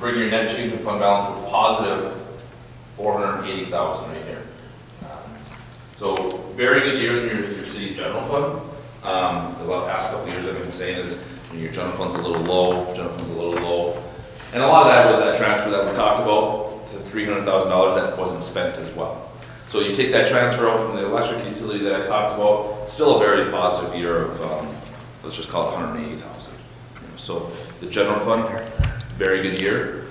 bring your net change in fund balance to a positive 480,000 right here. So very good year in your city's general fund. The past couple of years I've been saying is your general fund's a little low, And a lot of that was that transfer that we talked about, the $300,000 that wasn't spent as well. So you take that transfer out from the electric utility that I talked about, still a very positive year of, let's just call it 180,000. So the general fund, very good year.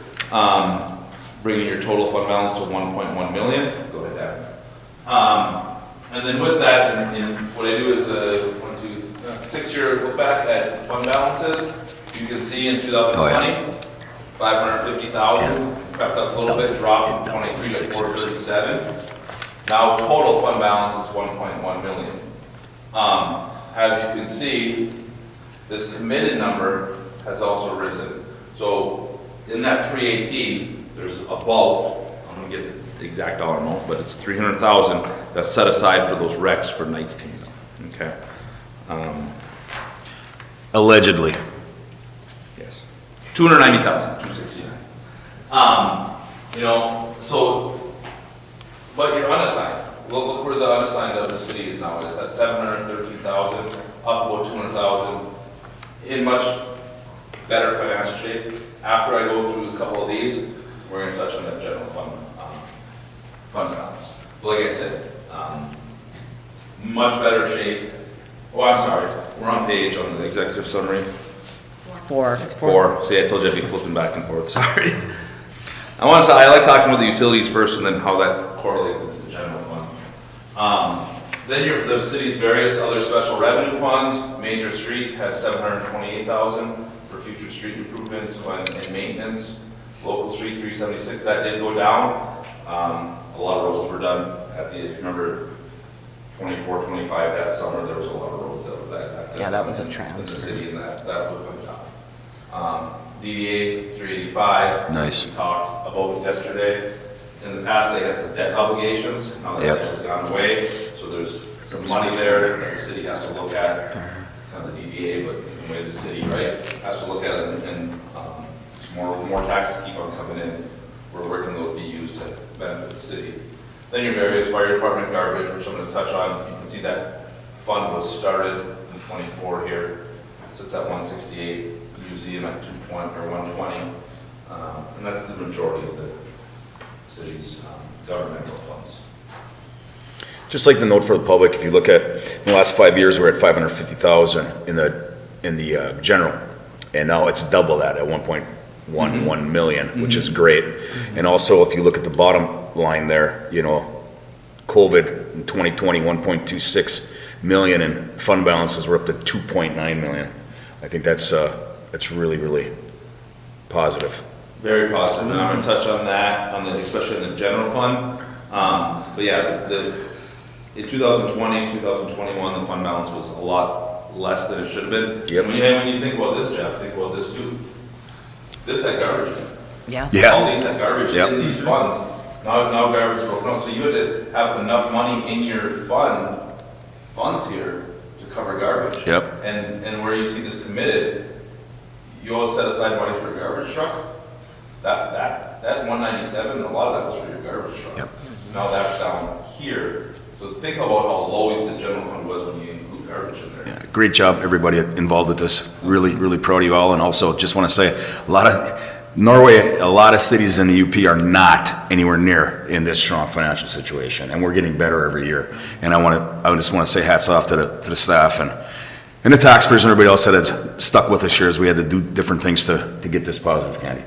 Bringing your total fund balance to 1.1 million. Go ahead, Dan. And then with that, what I do is a 6-year look back at fund balances. You can see in 2020, 550,000, crept up a little bit, dropped from 23 to 437. Now total fund balance is 1.1 million. As you can see, this committed number has also risen. So in that 318, there's a bulk. I'm gonna get the exact dollar amount, but it's 300,000 that's set aside for those recs for Knights Kingdom. Okay. Allegedly. Yes. 290,000, 269. So, but you're unassigned. Look where the unassigned of the city is now. It's at 713,000, up about 200,000, in much better financial shape. After I go through a couple of these, we're going to touch on that general fund balance. But like I said, much better shape. Oh, I'm sorry. We're on page on the executive summary. 4. It's 4. See, I told you I'd be flipping back and forth. Sorry. I like talking about the utilities first, and then how that correlates into the general fund. Then the city's various other special revenue funds. Major Street has 728,000 for future street improvements and maintenance. Local Street 376, that did go down. A lot of roads were done if you remember, 24, 25 that summer. There was a lot of roads that was a in transfer the city, and that went down. DDA 385. Nice. We talked about yesterday. In the past, they had some debt obligations. Now that has gone away. So there's some money there that the city has to look at. It's kind of the DDA, but the way the city, right, has to look at it, and more taxes keep on coming in. We're working those be used to benefit the city. Then your various fire department garbage, which I'm going to touch on. You can see that fund was started in 24 here. It sits at 168. Museum at 220 or 120, and that's the majority of the city's governmental funds. Just like the note for the public, if you look at in the last 5 years, we're at 550,000 in the general, and now it's double that at 1.11 million, which is great. And also, if you look at the bottom line there, COVID in 2020, 1.26 million, and fund balances were up to 2.9 million. I think that's really, really positive. Very positive, and I'm going to touch on that, especially in the general fund. But yeah, in 2020, 2021, the fund balance was a lot less than it should have been. Yep. When you think about this, Jeff, think about this too. This had garbage in it. Yeah. All these had garbage in these funds. Now garbage is broken out, so you had to have enough money in your funds here to cover garbage. Yep. And where you see this committed, you always set aside money for a garbage truck. That 197, a lot of that was for your garbage truck. Yep. Now that's down here. So think about how low the general fund was when you include garbage in there. Yeah, great job, everybody involved with this. Really, really proud of you all. And also, just want to say, Norway, a lot of cities in the UP are not anywhere near in this strong financial situation, and we're getting better every year. And I just want to say hats off to the staff and the taxpayers and everybody else that has stuck with us here as we had to do different things to get this positive, Candy.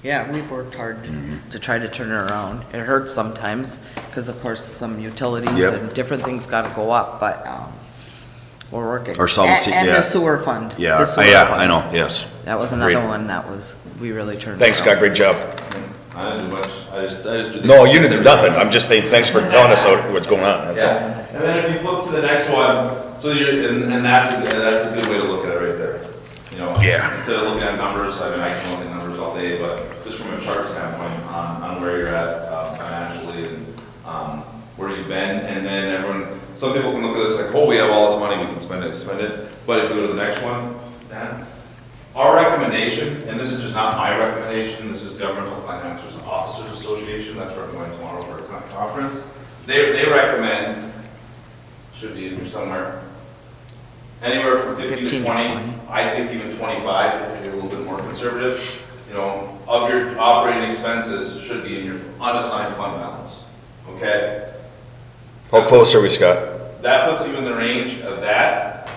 Yeah, we've worked hard to try to turn it around. It hurts sometimes because, of course, some utilities and different things got to go up, but we're working. Our solvency, and the sewer fund. Yeah, the sewer fund. Fund. I know. Yes. That was another one that we really turned. Thanks, Scott. Great job. I didn't do much. I just did. No, you didn't do nothing. I'm just saying thanks for telling us what's going on. That's all. And then if you flip to the next one, so and that's a good way to look at it right there. Instead of looking at numbers, I can look at numbers all day, but just from a chart standpoint on where you're at financially and where you've been, and then some people can look at this like, oh, we have all this money, we can spend it. But if you go to the next one, Dan, Our recommendation, and this is just not my recommendation, this is Governmental Financiers Officers Association, that's where I'm going tomorrow for a conference. They recommend, should be in here somewhere, anywhere from 15 to 20, I think even 25 if you're a little bit more conservative. You know, of your operating expenses should be in your unassigned fund balance, okay? How close are we, Scott? That puts you in the range of that.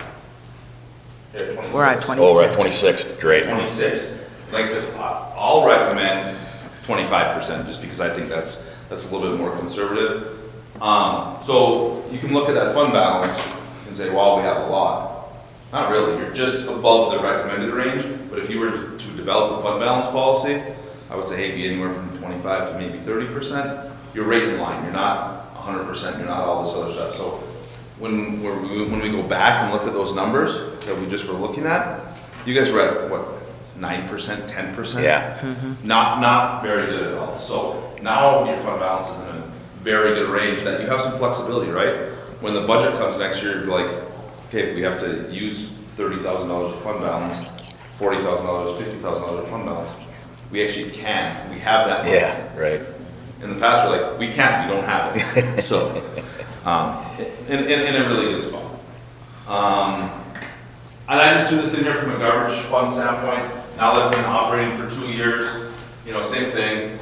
We're at 26. Oh, we're at 26, great. 26. Like I said, I'll recommend 25% just because I think that's a little bit more conservative. So you can look at that fund balance and say, well, we have a lot. Not really, you're just above the recommended range, but if you were to develop a fund balance policy, I would say, hey, be anywhere from 25 to maybe 30%. You're right in line, you're not 100%, you're not all this other stuff. So when we go back and look at those numbers that we just were looking at, you guys were at what, 9%, 10%? Yeah. Not very good at all. So now your fund balance is in a very good range that you have some flexibility, right? When the budget comes next year, you're like, okay, if we have to use $30,000 of fund balance, $40,000, $50,000 of fund balance, we actually can. We have that money. Yeah, right. In the past, we're like, we can't, we don't have it. So, in a really good spot. And I just threw this in here from a garbage fund standpoint. Now that it's been operating for 2 years, you know, same thing.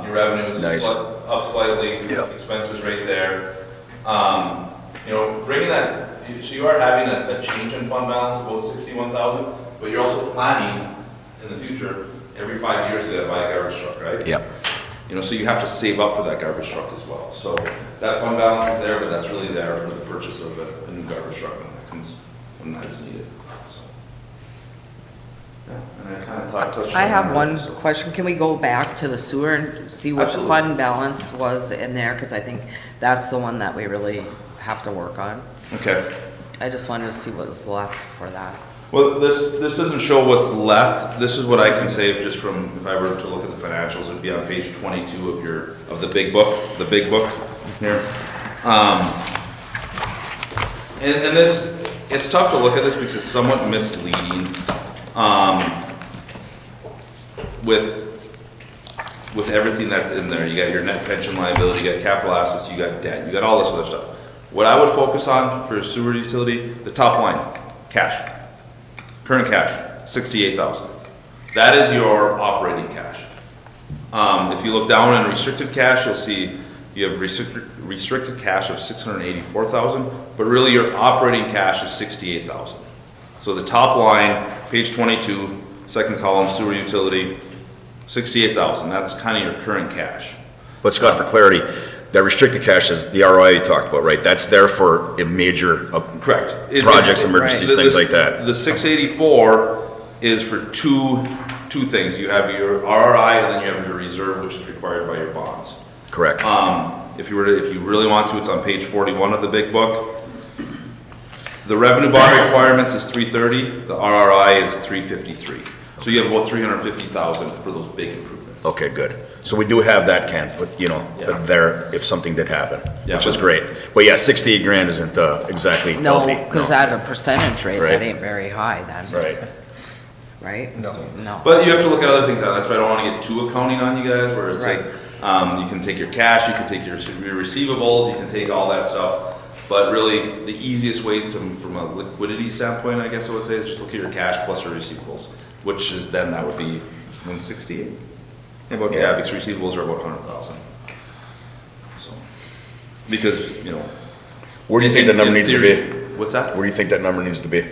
Your revenue is Nice. up slightly, Yep. expenses right there. You know, bringing that, so you are having a change in fund balance of about 61,000, but you're also planning in the future, every 5 years you gotta buy a garbage truck, right? Yep. You know, so you have to save up for that garbage truck as well. So that fund balance is there, but that's really there for the purchase of a new garbage truck when that comes, when that's needed. So, yeah, and I kind of touched on I have that, one so. question. Can we go back to the sewer and see what the Absolutely. fund balance was in there? Because I think that's the one that we really have to work on. Okay. I just wanted to see what was left for that. Well, this doesn't show what's left. This is what I can save just from, if I were to look at the financials, it'd be on page 22 of the big book here. And this, it's tough to look at this because it's somewhat misleading, with everything that's in there. You got your net pension liability, you got capital assets, you got debt, you got all this other stuff. What I would focus on for a sewer utility, the top line, cash. Current cash, 68,000. That is your operating cash. If you look down in restricted cash, you'll see you have restricted cash of 684,000, but really your operating cash is 68,000. So the top line, page 22, second column, sewer utility, 68,000. That's kind of your current cash. But Scott, for clarity, that restricted cash is the ROI you talked about, right? That's there for a major Correct. projects, emergencies, The- things the- like that. The 684 is for two things. You have your RRI and then you have your reserve, which is required by your bonds. Correct. If you really want to, it's on page 41 of the big book. The revenue bond requirements is 330, the RRI is 353. So you have about 350,000 for those big improvements. Okay, good. So we do have that, Ken, but, you know, Yeah. there if something did happen, Yeah, which is but- great. But yeah, 68 grand isn't exactly No, healthy. because at a percentage rate, Right. that ain't very high then, Right. right? No. No. But you have to look at other things now. That's why I don't want to get too accounting on you guys, where it's Right. like, you can take your cash, you can take your receivables, you can take all that stuff. But really, the easiest way to, from a liquidity standpoint, I guess I would say, is just look at your cash plus your receivables, which is then that would be 168. Yeah, because receivables are about 100,000. So, because, you know. Where do you think that number in needs to theory- be? What's that? Where do you think that number needs to be?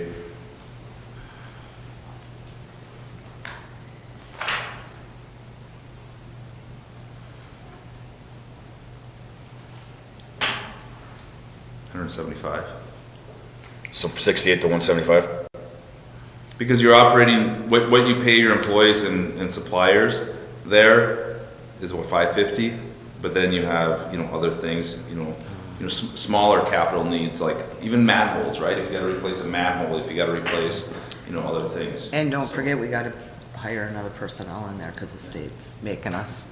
$175. So 68 to 175? Because you're operating, what you pay your employees and suppliers there is what, 550, but then you have, you know, other things, smaller capital needs, like even manholes, right? If you gotta replace a manhole, if you gotta replace, other things. And don't forget, we gotta hire another personnel in there, because the state's making us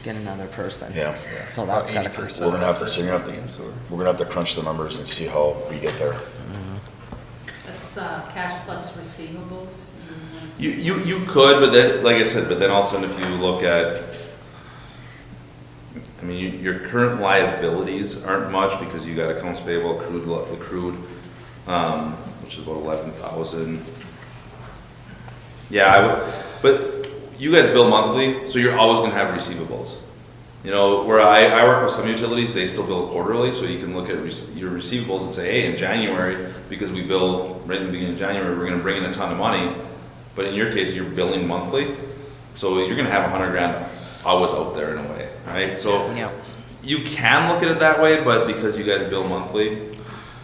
get another person. Yeah. So that's gotta come. We're gonna have to crunch the numbers and see how we get there. That's cash plus receivables. You could, but then, like I said, but then all of a sudden if you look at, I mean, your current liabilities aren't much because you got accounts payable, accrued, which is about 11,000. Yeah, but you guys bill monthly, so you're always gonna have receivables. You know, where I work with some utilities, they still bill quarterly, so you can look at your receivables and say, hey, in January, because we bill right in the beginning of January, we're gonna bring in a ton of money. But in your case, you're billing monthly, so you're gonna have 100 grand always out there in a way, right? So Yeah. you can look at it that way, but because you guys bill monthly,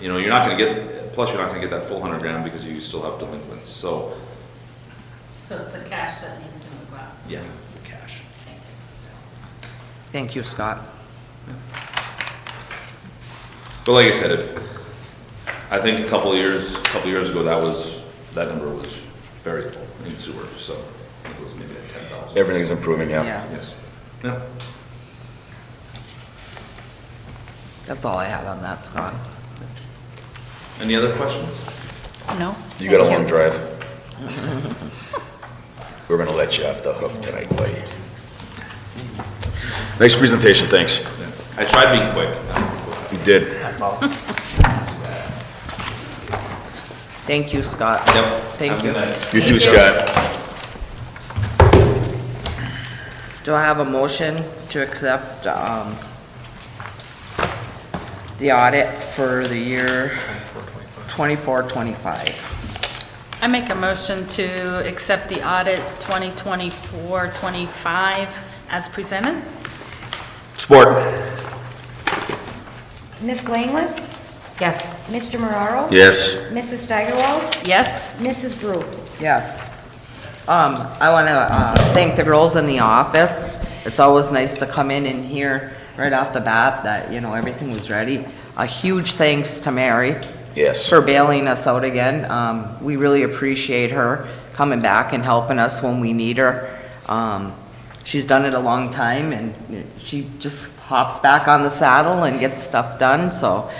you know, you're not gonna get, plus you're not gonna get that full 100 grand because you still have delinquents, so. So it's the cash that needs to move up. Yeah, it's the cash. Thank you, Scott. But like I said, I think a couple of years ago, that number was very low in sewer, so it was maybe at 10,000. Everything's improving, yeah. Yeah, Yes. Yeah. that's all I had on that, Scott. Any other questions? No? You got a Thank long drive. We're gonna let you off the hook tonight, buddy. Nice presentation, thanks. Yeah. I tried being quick. You did. Thank you, Scott. Yep. Thank Have a you. good night. You too, Thank you. Scott. Do I have a motion to accept, the audit for the year 24-25? I make a motion to accept the audit 2024-25 as presented. Sport. Ms. Langless? Yes. Mr. Mararo? Yes. Mrs. Steigerwald? Yes. Mrs. Brew? Yes. I want to thank the girls in the office. It's always nice to come in and hear right off the bat that, you know, everything was ready. A huge thanks to Mary Yes. for bailing us out again. We really appreciate her coming back and helping us when we need her. She's done it a long time, and she just hops back on the saddle and gets stuff done, so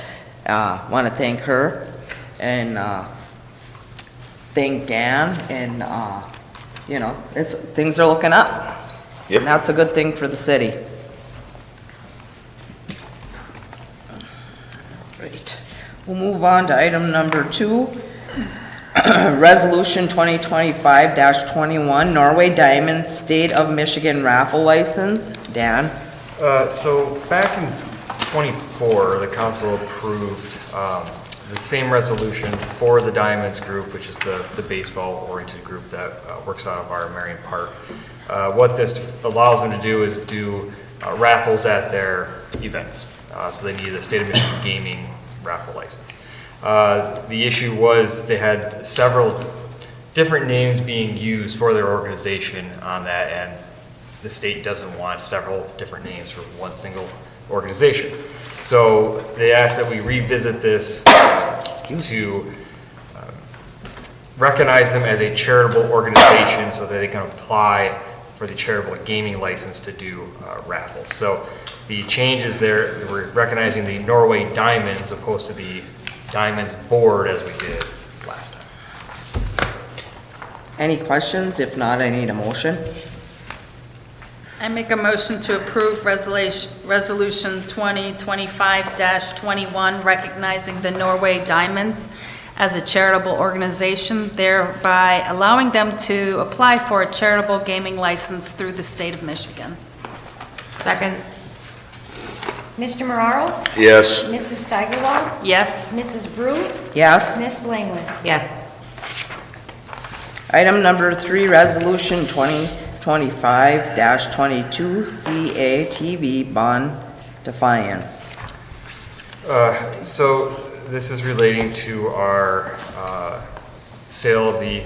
want to thank her and thank Dan, and you know, things are looking up. Yep. And that's a good thing for the city. Great. We'll move on to item number 2. Resolution 2025-21, Norway Diamonds State of Michigan Raffle License. Dan? So back in '24, the council approved the same resolution for the Diamonds Group, which is the baseball-oriented group that works out of our Marion Park. What this allows them to do is do raffles at their events. So they need a state of Michigan gaming raffle license. The issue was they had several different names being used for their organization on that, and the state doesn't want several different names for one single organization. So they asked that we revisit this to recognize them as a charitable organization so that they can apply for the charitable gaming license to do raffles. So the changes there, we're recognizing the Norway Diamonds opposed to the Diamonds Board as we did last time. Any questions? If not, I need a motion. I make a motion to approve resolution 2025-21, recognizing the Norway Diamonds as a charitable organization, thereby allowing them to apply for a charitable gaming license through the state of Michigan. Second. Mr. Mararo? Yes. Mrs. Steigerwald? Yes. Mrs. Brew? Yes. Ms. Langless? Yes. Item number 3, Resolution 2025-22, CATV Bond Defiance. So this is relating to our sale of the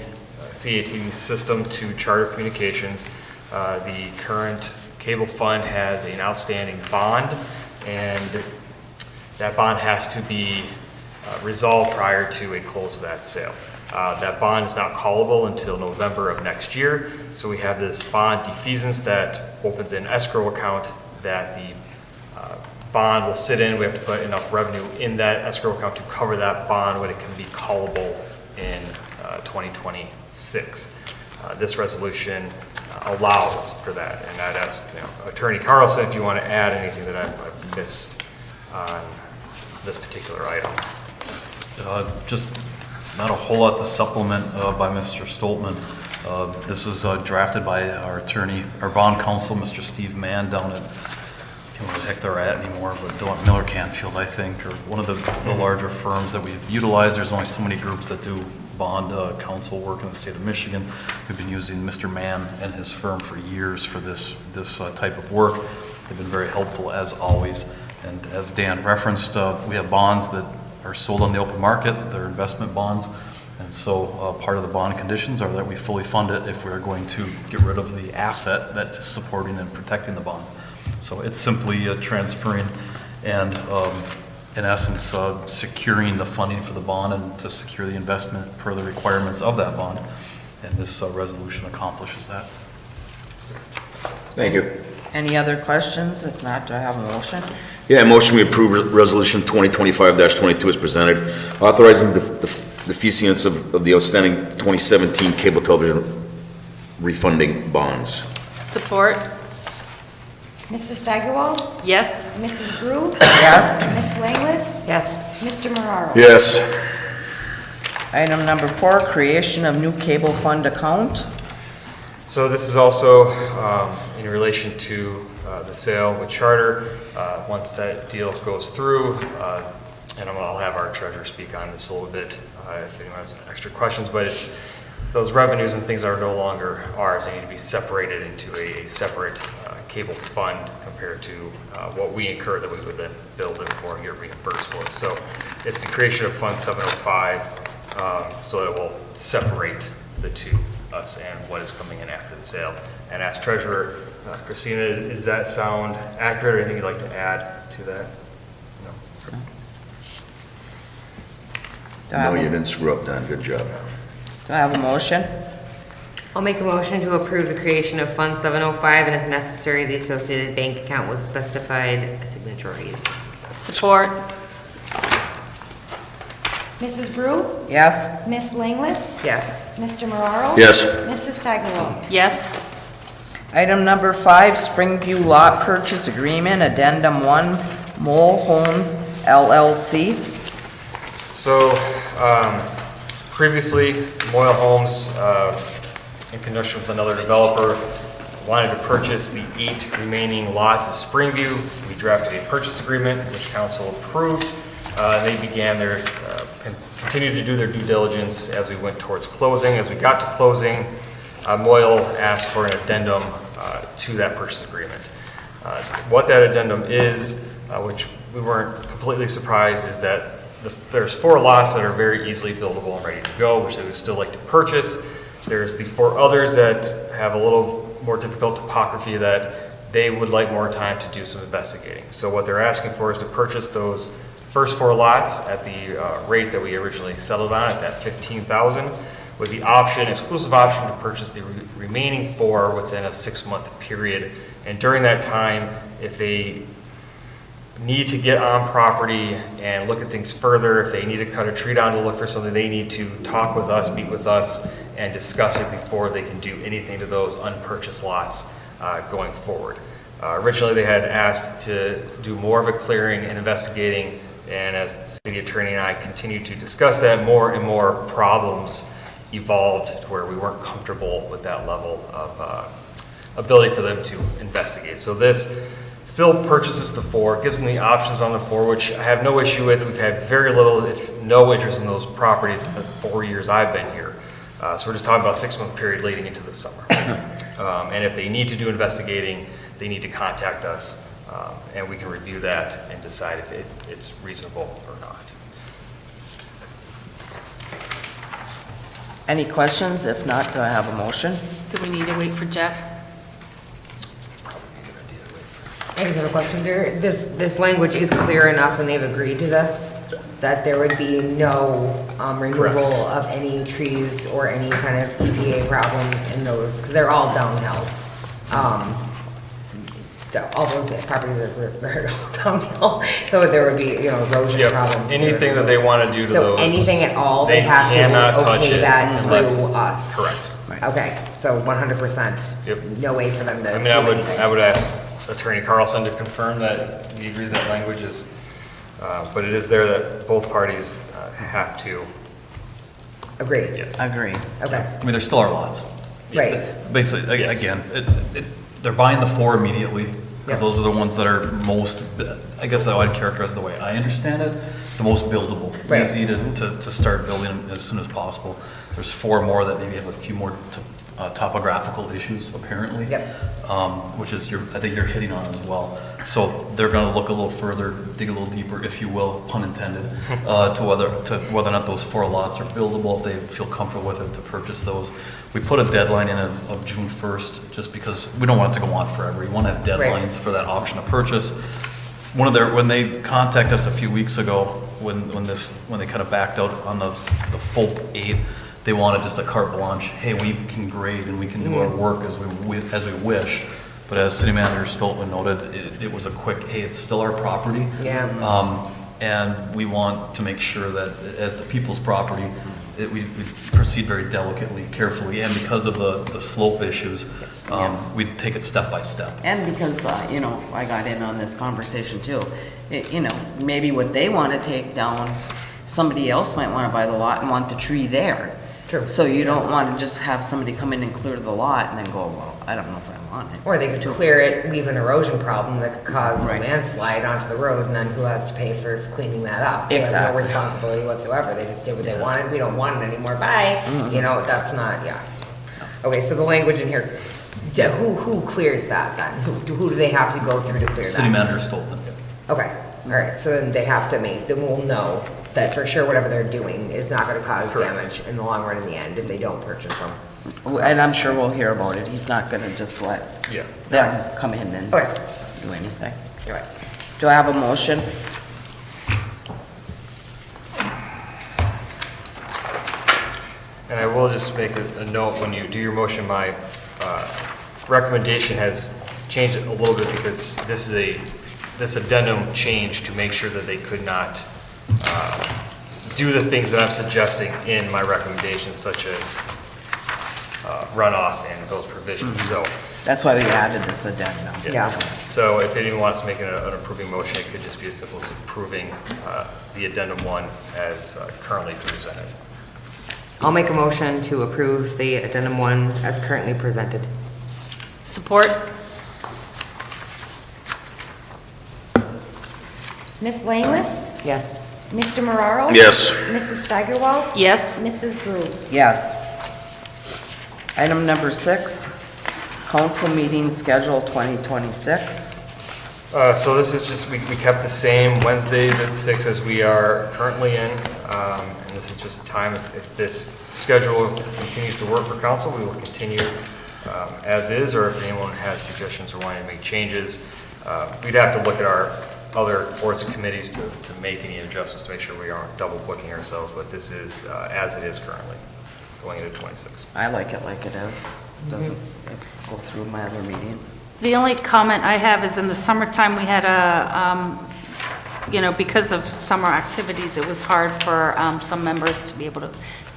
CATV system to Charter Communications. The current cable fund has an outstanding bond, and that bond has to be resolved prior to a close of that sale. That bond is not callable until November of next year, so we have this bond defeasance that opens an escrow account that the bond will sit in. We have to put enough revenue in that escrow account to cover that bond when it can be callable in 2026. This resolution allows for that, and I'd ask Attorney Carlson if you want to add anything that I've missed on this particular item. Just not a whole lot to supplement by Mr. Stoltman. This was drafted by our attorney, our bond counsel, Mr. Steve Mann, down at, I can't remember where the heck they're at anymore, but down at Miller Canfield, I think, or one of the larger firms that we've utilized. There's only so many groups that do bond counsel work in the state of Michigan. We've been using Mr. Mann and his firm for years for this type of work. They've been very helpful as always. And as Dan referenced, we have bonds that are sold on the open market. They're investment bonds. And so part of the bond conditions are that we fully fund it if we're going to get rid of the asset that is supporting and protecting the bond. So it's simply transferring and in essence securing the funding for the bond and to secure the investment per the requirements of that bond. And this resolution accomplishes that. Thank you. Any other questions? If not, do I have a motion? Yeah, motion we approve Resolution 2025-22 is presented, authorizing the defeasance of the outstanding 2017 cable television refunding bonds. Support? Mrs. Steigerwald? Yes. Mrs. Brew? Yes. Ms. Langless? Yes. Mr. Mararo? Yes. Item number 4, creation of new cable fund account. So this is also in relation to the sale with Charter. Once that deal goes through, and I'll have our treasurer speak on this a little bit if anyone has extra questions, but it's those revenues and things are no longer ours. They need to be separated into a separate cable fund compared to what we incur that we would then bill them for and get reimbursed for. So it's the creation of Fund 705 so that it will separate the two, us and what is coming in after the sale. And as treasurer, Christina, does that sound accurate or anything you'd like to add to that? No. Do I have No, a- you didn't screw up, Don. Good job. Do I have a motion? I'll make a motion to approve the creation of Fund 705, and if necessary, the associated bank account with specified signatories. Support? Mrs. Brew? Yes. Ms. Langless? Yes. Mr. Mararo? Yes. Mrs. Steigerwald? Yes. Item number 5, Springview Lot Purchase Agreement, Addendum 1, Mole Homes LLC. So previously, Moyle Homes, in conjunction with another developer, wanted to purchase the 8 remaining lots of Springview. We drafted a purchase agreement, which council approved. They began their, continued to do their due diligence as we went towards closing. As we got to closing, Moyle asked for an addendum to that purchase agreement. What that addendum is, which we weren't completely surprised, is that there's 4 lots that are very easily buildable and ready to go, which they would still like to purchase. There's the 4 others that have a little more difficult topography that they would like more time to do some investigating. So what they're asking for is to purchase those first 4 lots at the rate that we originally settled on, at that $15,000, with the option, exclusive option, to purchase the remaining 4 within a 6-month period. And during that time, if they need to get on property and look at things further, if they need to cut a tree down to look for something, they need to talk with us, meet with us, and discuss it before they can do anything to those unpurchased lots going forward. Originally, they had asked to do more of a clearing and investigating, and as the city attorney and I continued to discuss that, more and more problems evolved to where we weren't comfortable with that level of ability for them to investigate. So this still purchases the 4, gives them the options on the 4, which I have no issue with. We've had very little, if no, interest in those properties in the 4 years I've been here. So we're just talking about a 6-month period leading into the summer. And if they need to do investigating, they need to contact us, and we can review that and decide if it's reasonable or not. Any questions? If not, do I have a motion? Do we need to wait for Jeff? I just have a question. This language is clear enough, and they've agreed to this, that there would be no removal of any trees or any kind of EPA problems in those, because they're all downhill. all those properties are downhill, so there would be, erosion Yep. problems. Anything that they want to do to So those. anything at all, they they have cannot to touch okay it that unless- through us? Correct. Okay, so 100%. Yep. No way for them to I do mean, anything. I would ask Attorney Carlson to confirm that he agrees that language is, but it is there that both parties have to. Agree, Yeah. Agree. okay, I mean, there still are lots. right, Basically, Yes. again, they're buying the 4 immediately, because Yeah. those are the ones that are most, I guess I would characterize the way I understand it, the most buildable. Right. Easy to start building them as soon as possible. There's 4 more that maybe have a few more topographical issues, apparently. Yep. Which is, I think you're hitting on as well. So they're gonna look a little further, dig a little deeper, if you will, pun intended, to whether or not those 4 lots are buildable, if they feel comfortable with it, to purchase those. We put a deadline in of June 1st, just because we don't want it to go on forever. We want to have Right. deadlines for that option to purchase. When they contacted us a few weeks ago, when they kind of backed out on the full 8, they wanted just a carte blanche. Hey, we can grade and we can do our work as we wish. But as City Manager Stoltman noted, it was a quick, hey, it's still our property. yeah. And we want to make sure that as the people's property, we proceed very delicately, carefully, and because of the slope issues, we take it step by step. And because, I got in on this conversation too. Maybe what they want to take down, somebody else might want to buy the lot and want the tree there. True. So you don't want to just have somebody come in and clear the lot and then go, well, I don't know if I want it. Or they could clear it, leave an erosion problem that could cause a Right. landslide onto the road, and then who has to pay for cleaning that up? They have no Exactly. responsibility whatsoever, they just did what they wanted, we don't want it anymore, bye. That's not, yeah. Okay, so the language in here, who clears that then? Who do they have to go through to clear that? City Manager Stoltman. Okay, all right, so then they have to then we'll know that for sure whatever they're doing is not gonna cause damage in the long run in the end if they don't purchase them. And I'm sure we'll hear about it. He's not gonna just let Yeah. them come in and Okay. do anything. All right. Do I have a motion? And I will just make a note, when you do your motion, my recommendation has changed it a little bit because this addendum changed to make sure that they could not do the things that I'm suggesting in my recommendations, such as runoff and those provisions, so. That's why we added this addendum. Yeah. So if anyone wants to make an approving motion, it could just be as simple as approving the addendum 1 as currently presented. I'll make a motion to approve the addendum 1 as currently presented. Support? Ms. Langless? Yes. Mr. Mararo? Yes. Mrs. Steigerwald? Yes. Mrs. Brew? Yes. Item number 6, council meeting schedule 2026. So this is just, we kept the same Wednesdays at 6 as we are currently in. And this is just time, if this schedule continues to work for council, we will continue as is, or if anyone has suggestions or wanting to make changes, we'd have to look at our other boards and committees to make any adjustments to make sure we aren't double booking ourselves, but this is as it is currently, going into 26. I like it like it is. Doesn't go through my other meetings. The only comment I have is in the summertime, we had because of summer activities, it was hard for some members to be able to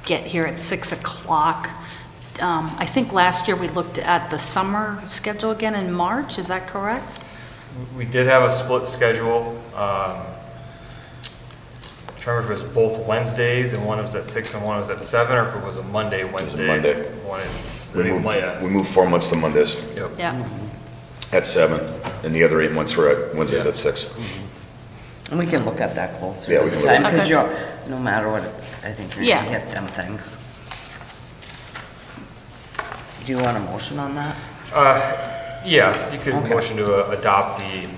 get here at 6 o'clock. I think last year we looked at the summer schedule again in March, is that correct? We did have a split schedule. I'm trying to remember if it was both Wednesdays and one was at 6 and one was at 7, or if it was a Monday, Wednesday. Monday. One it's, We moved 4 months to Mondays Yep. Yeah. at 7, and the other 8 months were at Wednesdays at 6. And we can look at that closer. Yeah, we can look at Because Okay. no matter what it's, I think you're Yeah. gonna hit them things. Do you want a motion on that? Yeah, you could Okay. motion to adopt the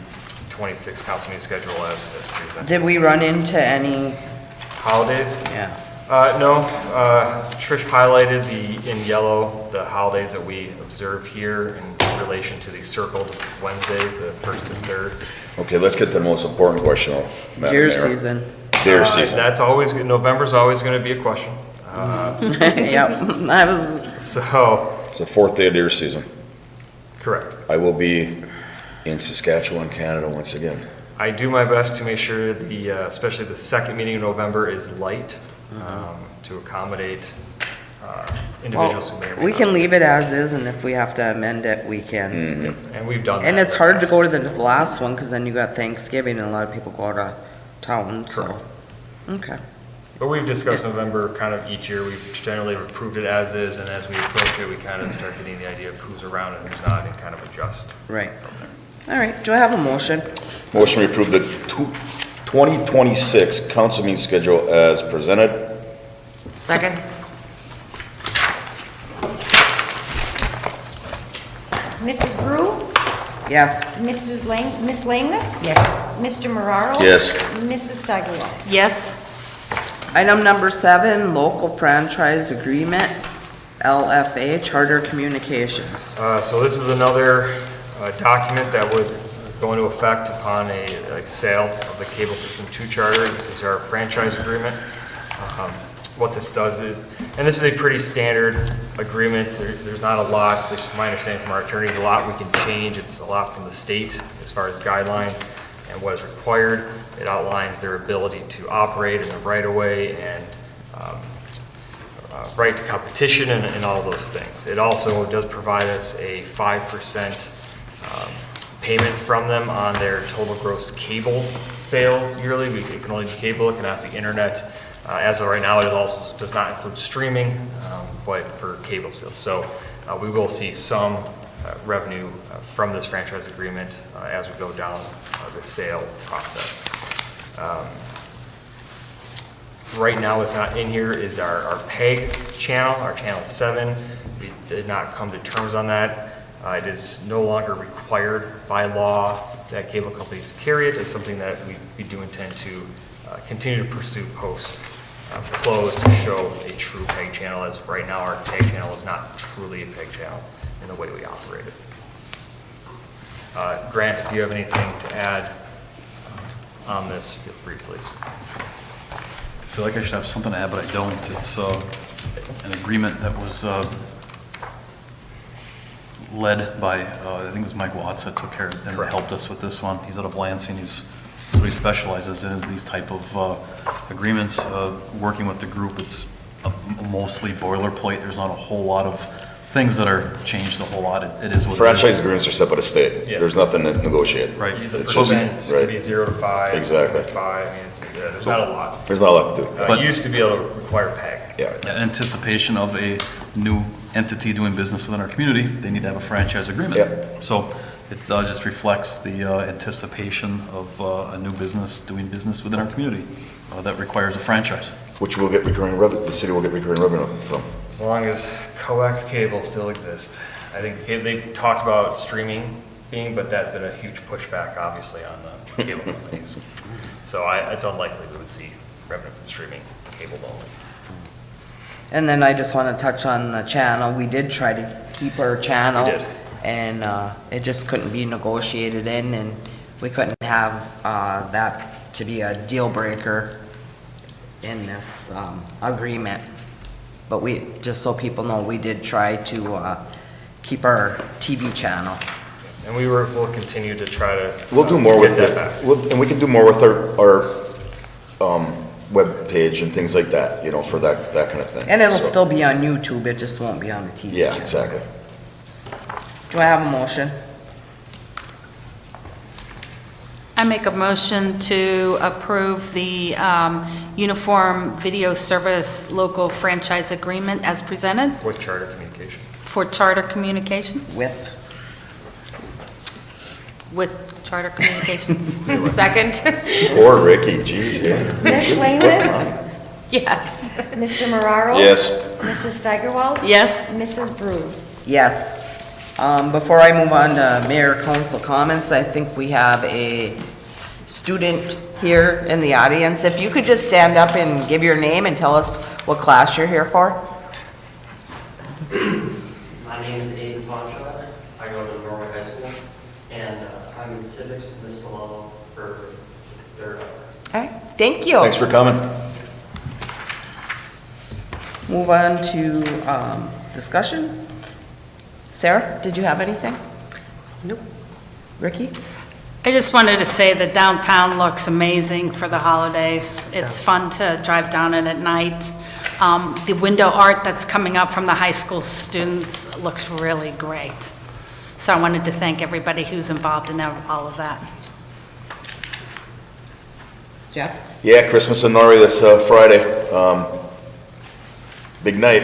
26 council meeting schedule as presented. Did we run into any, Holidays? yeah, No, Trish highlighted in yellow the holidays that we observe here in relation to the circled Wednesdays, the 1st and 3rd. Okay, let's get to the most important question, Madam deer Mayor. season? Deer season. That's always, November's always going to be a question. Yep, I was, So, It's the 4th day of deer season. correct. I will be in Saskatchewan, Canada, once again. I do my best to make sure especially the second meeting in November is light, to accommodate individuals who may or may not. We can leave it as is, and if we have to amend it, we can. And we've done that. And it's in the hard to past. go to the last one, because then you got Thanksgiving, and a lot of people go out of town, so. Correct. Okay. But we've discussed November kind of each year. We've generally approved it as is, and as we approach it, we kind of start getting the idea of who's around and who's not, and kind of adjust Right. from there. All right, do I have a motion? Motion to approve the 2026 council meeting schedule as presented. Second? Mrs. Brew, Yes. Miss Langless, Yes. Mr. Mararo. Yes. Mrs. Steigerwald. Yes. Item number 7, local franchise agreement, LFA, Charter Communications. So this is another document that would go into effect upon a sale of the cable system to Charter. This is our franchise agreement. What this does is, and this is a pretty standard agreement, there's not a lot, there's my understanding from our attorneys, a lot we can change. It's a lot from the state as far as guideline and what is required. It outlines their ability to operate in the right of way and right to competition and all those things. It also does provide us a 5% payment from them on their total gross cable sales yearly. It can only be cable, it cannot be internet. As of right now, it also does not include streaming, but for cable sales. So we will see some revenue from this franchise agreement as we go down the sale process. Right now, what's not in here is our PEG channel, our channel 7. We did not come to terms on that. It is no longer required by law that cable companies carry it. It's something that we do intend to continue to pursue post close to show a true PEG channel. As of right now, our PEG channel is not truly a PEG channel in the way we operate it. Grant, if you have anything to add on this, feel free, please. I feel like I should have something to add, but I don't. It's an agreement that was led by, I think it was Mike Watts that took care of and Correct. helped us with this one. He's out of Lansing. That's what he specializes in, is these type of agreements. Working with the group, it's mostly boilerplate. There's not a whole lot of things that are changed a whole lot. It is what it Franchise is. agreements are set by the state. Yeah. There's nothing to negotiate. Right. The It's just- percent right. could be 0 to 5. Exactly. 5, I mean, there's not a lot. There's not a lot to do. But- It used to be able to require PEG. Yeah. In anticipation of a new entity doing business within our community, they need to have a franchise agreement. Yep. So it just reflects the anticipation of a new business doing business within our community that requires a franchise. Which will get recurring revenue, the city will get recurring revenue from. As long as coax cable still exists. I think they talked about streaming being, but that's been a huge pushback, obviously, on the cable companies. So it's unlikely we would see revenue from streaming cable only. And then I just want to touch on the channel. We did try to keep our channel. We did. And it just couldn't be negotiated in, and we couldn't have that to be a deal breaker in this agreement. But we, just so people know, we did try to keep our TV channel. And we'll continue to try to. We'll do more with get it, that back. and we can do more with our web page and things like that, you know, for that kind of thing. And it'll So, still be on YouTube, it just won't be on the TV Yeah, channel. exactly. Do I have a motion? I make a motion to approve the Uniform Video Service Local Franchise Agreement as presented With Charter Communication. for Charter Communication, with Charter Communications. Second? Poor Ricky, geez, yeah. Miss Langless, Yes. Mr. Mararo. Yes. Mrs. Steigerwald. Yes. Mrs. Brew. Yes. Before I move on to mayor council comments, I think we have a student here in the audience. If you could just stand up and give your name and tell us what class you're here for. My name is Aiden Fonshot. I go to Norway High School, and I'm in civics with Miss Solano for third hour. All right, thank you. Thanks for coming. Move on to discussion. Sarah, did you have anything? Nope. Ricky? I just wanted to say that downtown looks amazing for the holidays. It's fun to drive down it at night. The window art that's coming up from the high school students looks really great. So I wanted to thank everybody who's involved in all of that. Jeff? Yeah, Christmas in Norway this Friday. Big night.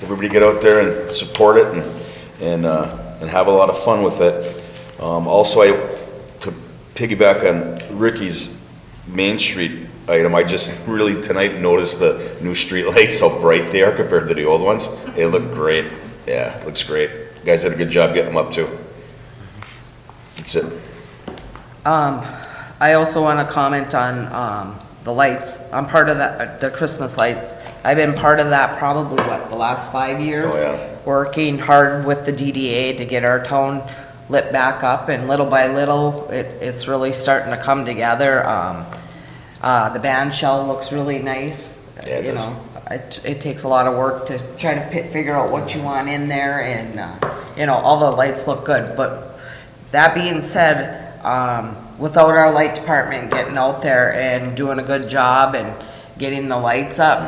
Everybody get out there and support it and have a lot of fun with it. Also, to piggyback on Ricky's Main Street item, I just really tonight noticed the new street lights, how bright they are compared to the old ones. They look great. Yeah, looks great. You guys did a good job getting them up too. That's it. I also want to comment on the lights. I'm part of that, the Christmas lights. I've been part of that probably, the last 5 years? Oh, yeah. Working hard with the DDA to get our town lit back up, and little by little, it's really starting to come together. The band shell looks really nice. Yeah, it You does. know, it takes a lot of work to try to figure out what you want in there, and, all the lights look good. But that being said, without our light department getting out there and doing a good job and getting the lights up,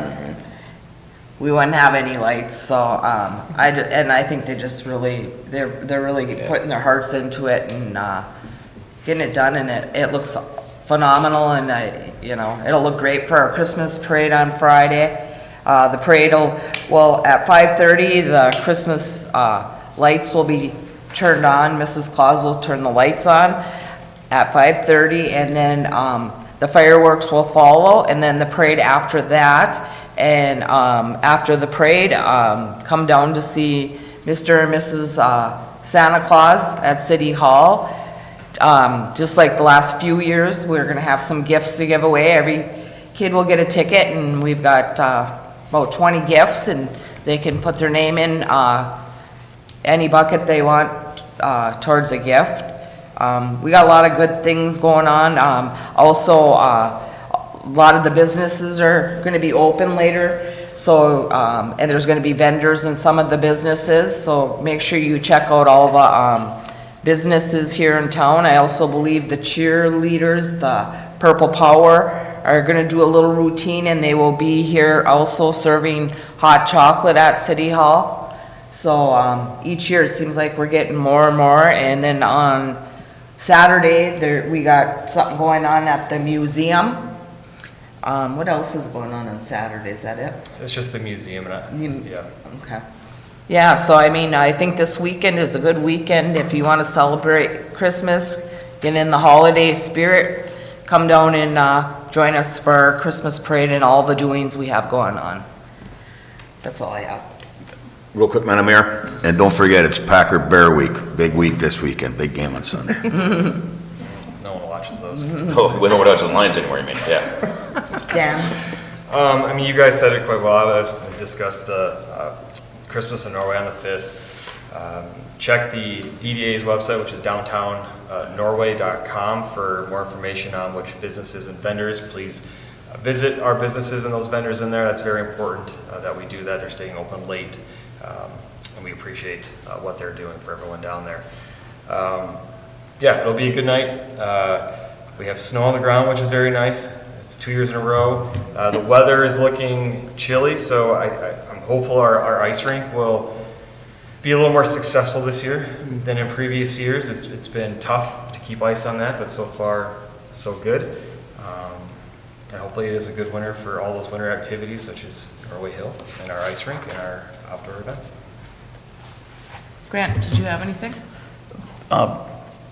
we wouldn't have any lights. So I think they just really, they're really putting their hearts into it and getting it done, and it looks phenomenal, and it'll look great for our Christmas parade on Friday. The parade will at 5:30, the Christmas lights will be turned on. Mrs. Claus will turn the lights on at 5:30, and then the fireworks will follow, and then the parade after that. And after the parade, come down to see Mr. and Mrs. Santa Claus at City Hall. Just like the last few years, we're gonna have some gifts to give away. Every kid will get a ticket, and we've got about 20 gifts, and they can put their name in any bucket they want towards a gift. We got a lot of good things going on. Also, a lot of the businesses are going to be open later. So, and there's going to be vendors in some of the businesses. So make sure you check out all the businesses here in town. I also believe the cheerleaders, the Purple Power, are going to do a little routine, and they will be here also serving hot chocolate at City Hall. So each year it seems like we're getting more and more. And then on Saturday, we got something going on at the museum. What else is going on Saturday? Is that it? It's just the museum, and yeah. Okay. Yeah, so I think this weekend is a good weekend if you want to celebrate Christmas, get in the holiday spirit, come down and join us for our Christmas parade and all the doings we have going on. That's all I have. Real quick, Madam Mayor, and don't forget, it's Packer Bear Week, big week this weekend, big game on Sunday. No one watches those. Oh, we don't watch the lines anymore, you mean, yeah. Dan? You guys said it quite well. I was going to discuss the Christmas in Norway on the 5th. Check the DDA's website, which is downtownnorway.com, for more information on which businesses and vendors. Please visit our businesses and those vendors in there. That's very important that we do that. They're staying open late, and we appreciate what they're doing for everyone down there. It'll be a good night. We have snow on the ground, which is very nice. It's 2 years in a row. The weather is looking chilly, so I'm hopeful our ice rink will be a little more successful this year than in previous years. It's been tough to keep ice on that, but so far, so good. And hopefully it is a good winter for all those winter activities, such as Norway Hill and our ice rink and our outdoor events. Grant, did you have anything?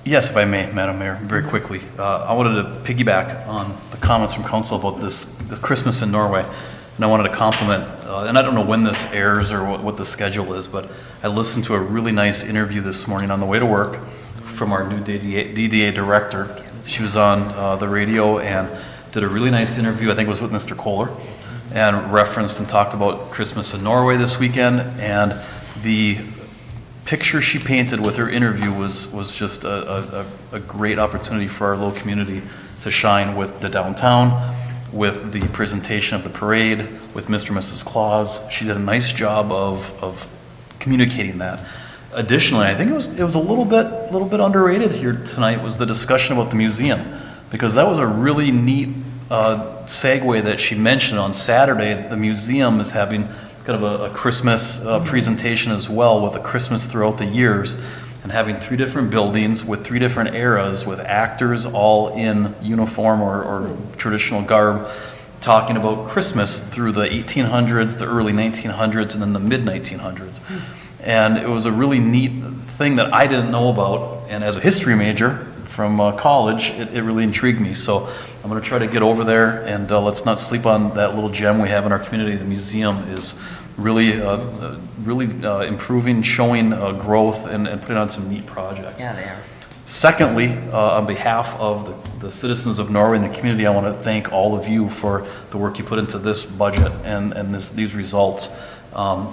Yes, if I may, Madam Mayor, very quickly. I wanted to piggyback on the comments from council about the Christmas in Norway. And I wanted to compliment, and I don't know when this airs or what the schedule is, but I listened to a really nice interview this morning on the way to work from our new DDA director. She was on the radio and did a really nice interview, I think it was with Mr. Kohler, and referenced and talked about Christmas in Norway this weekend. And the picture she painted with her interview was just a great opportunity for our little community to shine with the downtown, with the presentation of the parade, with Mr. and Mrs. Claus. She did a nice job of communicating that. additionally, I think it was a little bit underrated here tonight was the discussion about the museum, because that was a really neat segue that she mentioned on Saturday. The museum is having kind of a Christmas presentation as well, with a Christmas throughout the years, and having 3 different buildings with 3 different eras with actors all in uniform or traditional garb, talking about Christmas through the 1800s, the early 1900s, and then the mid 1900s. And it was a really neat thing that I didn't know about, and as a history major from college, it really intrigued me. So I'm going to try to get over there, and let's not sleep on that little gem we have in our community. The museum is really improving, showing growth, and putting on some neat projects. Yeah, they are. Secondly, on behalf of the citizens of Norway and the community, I want to thank all of you for the work you put into this budget and these results.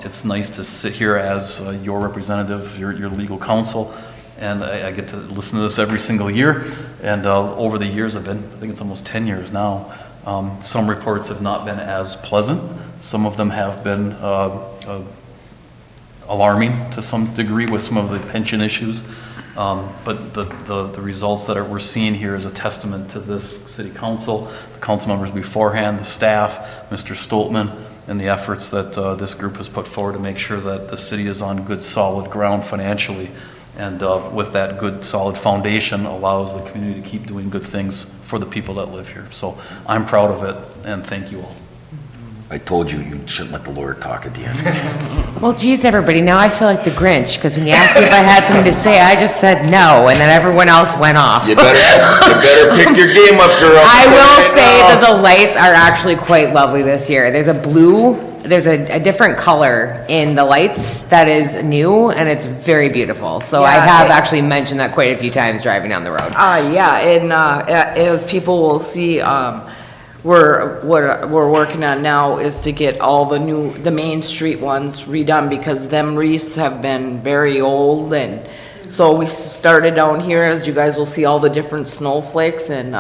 It's nice to sit here as your representative, your legal counsel, and I get to listen to this every single year. And over the years, I think it's almost 10 years now, some reports have not been as pleasant. Some of them have been alarming to some degree with some of the pension issues. But the results that we're seeing here is a testament to this city council, the council members beforehand, the staff, Mr. Stoltman, and the efforts that this group has put forward to make sure that the city is on good, solid ground financially. And with that good, solid foundation allows the community to keep doing good things for the people that live here. So I'm proud of it, and thank you all. I told you shouldn't let the lawyer talk at the end. Well, geez, everybody, now I feel like the Grinch, because when you asked me if I had something to say, I just said no, and then everyone else went off. You better pick your game up, girl. I will say that the lights are actually quite lovely this year. There's a different color in the lights that is new, and it's very beautiful. So I Yeah, have actually mentioned that quite a few times driving down the road. Yeah, and as people will see, what we're working on now is to get all the Main Street ones redone, because them wreaths have been very old, and so we started down here, as you guys will see, all the different snowflakes, and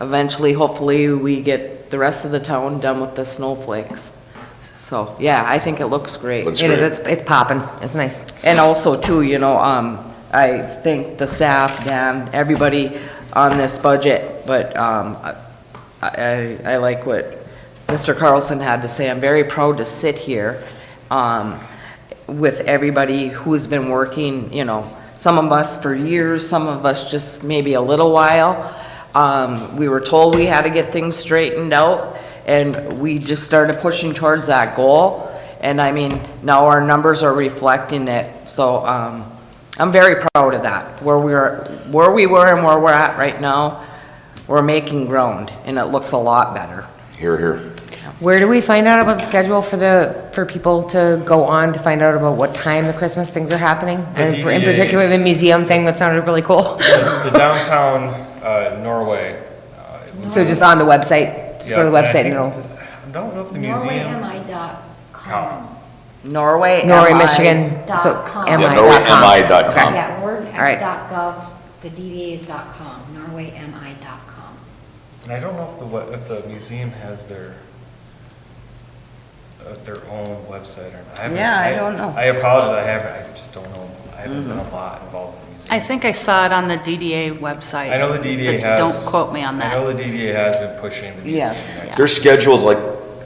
eventually, hopefully, we get the rest of the town done with the snowflakes. So, yeah, I think it looks great. Looks It great. is, it's popping, it's nice. And also too, I thank the staff, Dan, everybody on this budget, but I like what Mr. Carlson had to say. I'm very proud to sit here with everybody who's been working, some of us for years, some of us just maybe a little while. We were told we had to get things straightened out, and we just started pushing towards that goal. And I mean, now our numbers are reflecting it. So I'm very proud of that. Where we were and where we're at right now, we're making ground, and it looks a lot better. Here, here. Where do we find out about the schedule for people to go on to find out about what time the Christmas things are happening? The And in DDAs. particular, the museum thing that sounded really cool. The downtown Norway. So just on the website, just go to the website and it'll. I don't know if the museum. NorwayMI.com. Norway, Norway, MI. Michigan, so .com. Yeah, MI.com. NorwayMI.com. Yeah, we're All right. at .gov, the DDA is .com, NorwayMI.com. And I don't know if the museum has their own website or not. Yeah, I don't know. I apologize, I just don't know. I haven't been a lot involved with the museum. I think I saw it on the DDA website. I know the DDA but has. Don't quote me on I that. know the DDA has been pushing the museum. Yes. right? Their schedules, like,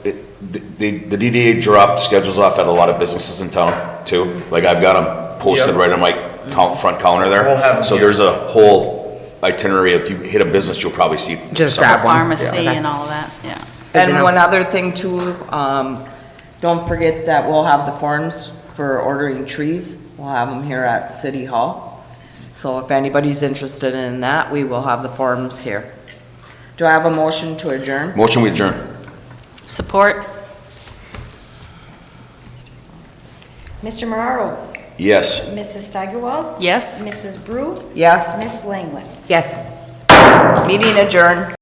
the DDA dropped schedules off at a lot of businesses in town, too. Like, I've got them posted Yep. right on my front counter We'll have there. 'em So here. there's a whole itinerary. If you hit a business, you'll probably see. Just some. grab one. Pharmacy Yeah. and all of that, yeah. Good to And know. one other thing too, don't forget that we'll have the forms for ordering trees. We'll have them here at City Hall. So if anybody's interested in that, we will have the forms here. Do I have a motion to adjourn? Motion, we adjourn. Support? Mr. Mararo? Yes. Mrs. Steigerwald? Yes? Mrs. Brew? Yes, Miss Langless? Yes. meeting adjourned.